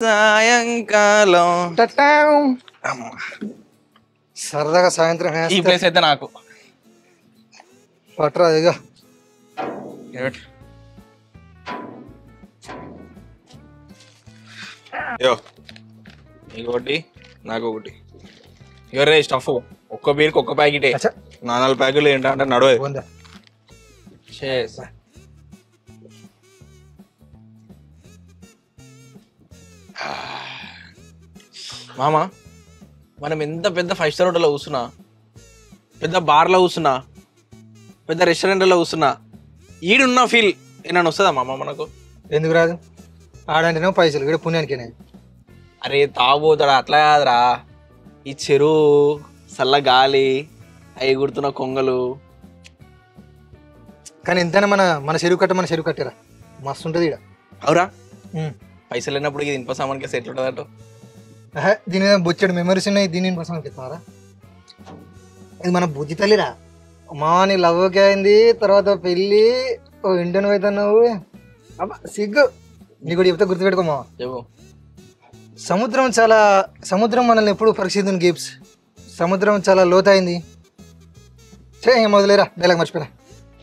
సాయంకాలం సరదాగా సాయంత్రం ఈ ప్లేస్ అయితే నాకు పట్టరా ఇక యో ఇంకొకటి నాకు ఒకటి ఎవరే స్టఫ్ ఒక్క బీర్కి ఒక్క ప్యాకెటే 4 ప్యాకెట్లు ఏంటంటే నడవే మామ మనం ఎంత పెద్ద 5 స్టార్ హోటల్లో కూర్చున్నా పెద్ద బార్లో కూర్చున్నా పెద్ద రెస్టారెంట్లో కూర్చున్నా ఈడున్న ఫీల్ ఏమన్నా వస్తుందా మామ మనకు? ఎందుకు రాదు? ఆడంటేనే పైసలు ఇక్కడ పుణ్యానికేనే. అరే తాగుతాడా అట్లా కాదురా, ఈ చెరువు చల్ల గాలి అవి గుర్తున్న కొంగలు. కానీ ఎంతైనా మన చెరువు కట్టరా మస్తు ఉంటుంది ఇక్కడ. అవురా పైసలు లేనప్పుడు ఇది ఇనుప సామాన్కి సెట్ ఉంటుందట. దీని మీద బొచ్చాడు మెమరీస్ ఉన్నాయి. దీని ఇనుప సామాన్కి ఎత్తారా? ఇది మన బుజ్జి తల్లిరా. మాని లవ్కి అయింది, తర్వాత పెళ్ళి, ఓ ఇంటర్వ్యూ అవుతున్నావు. అబ్బా సిగ్గు నీకు చెప్తే గుర్తుపెట్టుకో మావా. సముద్రం మనల్ని ఎప్పుడు పరీక్షించింది గేప్స్. సముద్రం చాలా లోతైంది. మొదలేరా డైలాగ్ మర్చిపోయినా.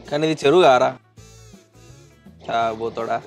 కానీ ఇది చెరువు కారా పోతాడా?